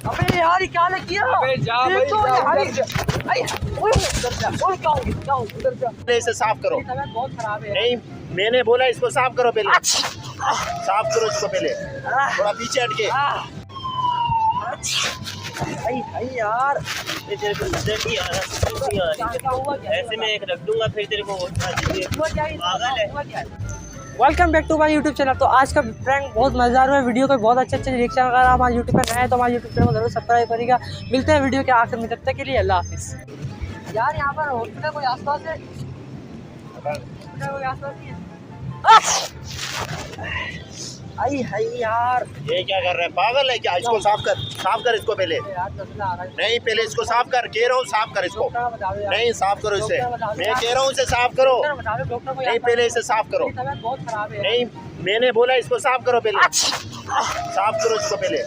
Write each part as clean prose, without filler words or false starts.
अबे यार क्या लग गया? अबे जा भाई, इसे साफ करो। बहुत खराब है। नहीं, मैंने बोला इसको साफ करो पहले। साफ करो इसको पहले, थोड़ा पीछे हटके। यार ये तेरे को नजर नहीं आ रहा, नहीं आ रही। ऐसे में एक रख दूंगा, फिर तेरे को पागल है। Welcome back to my YouTube channel. तो आज का प्रैंक बहुत मजेदार हुआ। वीडियो को बहुत अच्छे रिएक्शन। अगर आप हमारे यूट्यूब पर नए हैं तो हमारे यूट्यूब चैनल को जरूर सब्सक्राइब करिएगा। मिलते हैं वीडियो के आखिर में, तब तक के लिए अल्लाह हाफिज़। यार यहाँ पर हॉस्पिटल कोई आसपास है? कोई आसपास नहीं है। यार ये क्या कर रहा है, पागल है क्या? इसको साफ कर इसको पहले। नहीं, पहले इसको साफ कर, कह रहा हूँ साफ कर इसको। नहीं, साफ करो इसे, मैं कह रहा हूँ इसे साफ करो। नहीं, पहले इसे साफ करो। बहुत खराब है। नहीं, मैंने बोला इसको साफ करो पहले। साफ करो इसको पहले,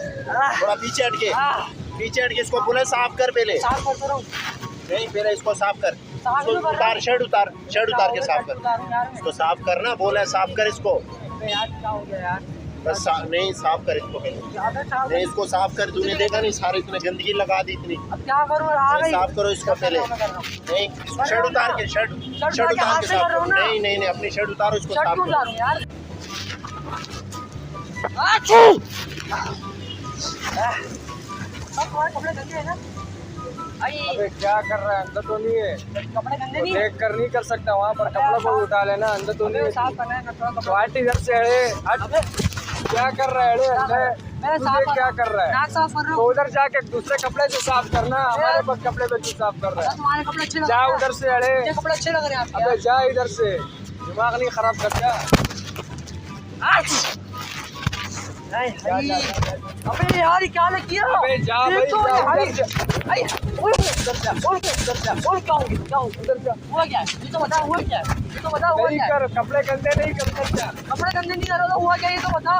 थोड़ा पीछे हटके इसको बोला साफ कर पहले। नहीं, पहले इसको साफ कर। उतार, शर्ट उतार के साफ कर इसको। साफ करना बोला है, साफ कर इसको। बस नहीं, साफ कर इसको पहले। नहीं, इसको साफ कर। तूने देखा नहीं सारे इतने गंदगी लगा दी इतनी। क्या करूँ? साफ करो इसको पहले। नहीं, शर्ट उतार के साफ करो। नहीं, अपनी शर्ट उतारो, इसको साफ करो। कपड़े गंदे हैं ना? अबे क्या कर रहा है? अंदर तो नहीं है। कपड़े गंदे नहीं देख कर नहीं कर सकता, वहाँ पर कपड़ा को उठा लेना। अंदर तो नहीं है। साफ करना है। हट इधर से, हट। क्या कर रहा है? क्या कर रहा है? साफ कर रहा तो उधर जाके दूसरे कपड़े से साफ करना, हमारे पास कपड़े को क्यों साफ कर रहा है? तुम्हारे कपड़े अच्छे जा उधर से, अड़े कपड़े अच्छे लग रहे हैं आपके। अबे जा इधर से, दिमाग नहीं खराब कर जा। अबे यार क्या लग गया? अबे जा भाई, तो जा यार उधर जा। हुआ क्या? ये तो बता, हुआ क्या? ये तो बता, हुआ नहीं क्या? कर, कपड़े गंदे नहीं कर सकता। कपड़े गंदे नहीं कर रहा, हुआ क्या? ये तो बता।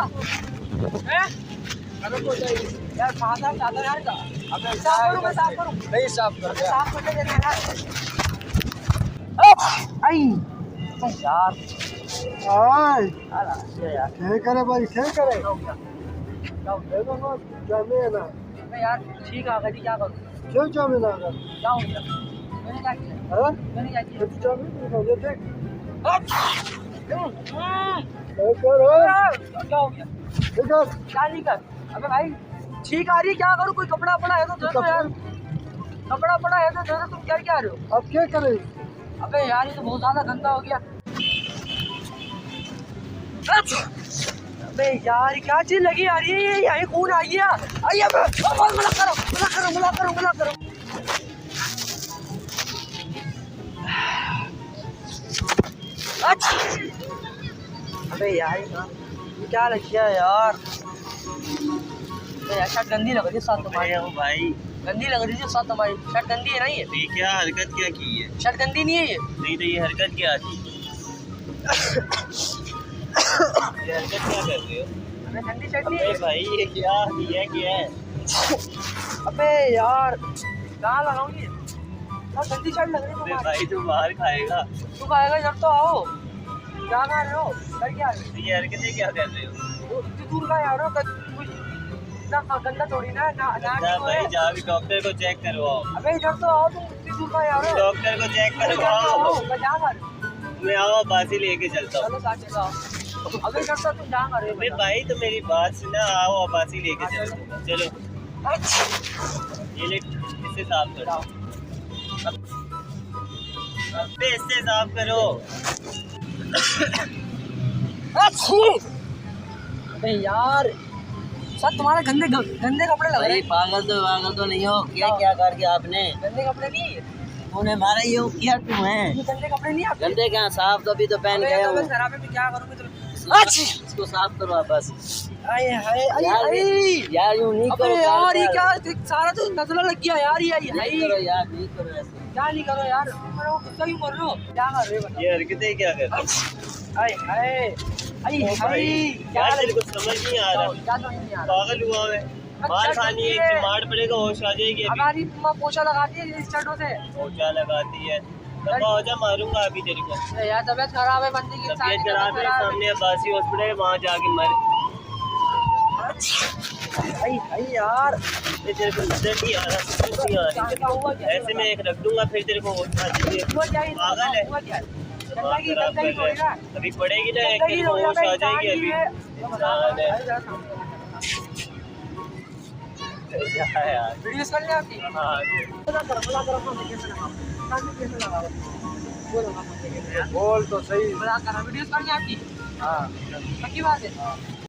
यार साफ चाहता है यार का। अबे साफ करूं, मैं साफ करूं? नहीं साफ कर जा। साफ करने देना यार। यार क्या करे भाई, क्या करे? यार ठीक आ गई, क्या करूं? क्यों जामिन आ गया? क्या हो गया? मैंने क्या किया? मैंने क्या किया? क्या हो गया? क्या नहीं कर? अबे भाई ठीक आ रही है, क्या करूं? कोई कपड़ा पड़ा है तो दे दो यार। कपड़ा पड़ा है तो दे दो। तुम क्या रहे हो? अब क्या करे? अबे यार ये तो बहुत ज्यादा गंदा हो गया। अबे यार क्या चीज लगी आ रही है? ये यही खून आ गया। आइए मना करो। अबे यार ये क्या लग गया यार? शर्ट गंदी लग रही है साथ तुम्हारी। भाई गंदी लग रही है साथ तुम्हारी। शर्ट गंदी है ना? ये क्या हरकत क्या की है? शर्ट गंदी नहीं है ये? नहीं तो ये हरकत क्या थी? ये हरकत क्या कर रहे हो? गंदी शर्ट नहीं अबे है भाई ये क्या है? अबे यार कहाँ लगाऊं ये? गंदी शर्ट लग रही है अबे तुम्हारी। भाई तू बाहर खाएगा। तू खाएगा जब तो आओ। क्या खा रहे हो? कर क्या रहे ये हरकतें क्या कर रहे हो? हो? दूर का यार इतना गंदा थोड़ी ना जा भाई, जा अभी डॉक्टर को चेक करवाओ। अबे इधर तो आओ, तुम इतनी दूर का यार हो। डॉक्टर को चेक करवाओ। क्या खा रहे हो? मैं आओ बासी लेके चलता हूँ। चलो साथ चलो। अबे इधर तो तुम क्या कर रहे अबे हो? भाई तो मेरी बात सुना, आओ बासी लेके चलो। चलो ये ले, इससे साफ करो। अबे इससे साफ करो। अबे यार सर तुम्हारे गंदे कपड़े लग रहे हैं। पागल तो नहीं हो क्या? क्या कर दिया आपने? गंदे कपड़े नहीं है। तूने मारा ये किया क्यों है? गंदे कपड़े नहीं है। गंदे क्या, साफ तो अभी तो पहन गए हो। खराब है, क्या करूँगी? इसको साफ करो आप बस। यार यूं नहीं करो यार, ये क्या सारा तो नजला लग गया यार। यार, नहीं करो ऐसे। क्या नहीं करो यार? गुस्सा क्यों कर रहे हो? क्या कर रहे हो? ये हरकतें क्या कर रहे हो? यार तेरे को समझ नहीं आ रहा? क्या समझ नहीं आ रहा? पागल हुआ है। मार खानी है, चिमाड़ पड़ेगा, होश आ जाएगी। हमारी माँ पोछा लगाती है इस शर्टों से। पोछा लगाती है, दफा हो जा, मारूंगा अभी तेरे को। यार तबीयत खराब है बंदी की। तबीयत खराब है, सामने अब्बासी हॉस्पिटल है, वहाँ जाके मर। हाय हाय यार, ये तेरे को नजर नहीं आ रहा, समझ नहीं आ रही। क्या हुआ क्या? ऐसे में एक रख दूंगा फिर तेरे को उठा दीजिए। हुआ क्या है? पागल है। हुआ क्या है? दिमाग गंदगी खराब गंदगी कर थोड़ी रहा ना, है। अभी पड़ेगी ना, एक गंदगी तेरे को थोड़ी ना, होश आ मैं जाएगी इंसान अभी। भी है। इंसान है। क्या है यार। वीडियोस कर ले आपकी। हाँ मजा करो हम कैसे लगा, कैसे लगा बोलो हम कैसे बोल तो सही। मजा कर रहा, वीडियोस कर ले आपकी। हाँ पक्की बात है।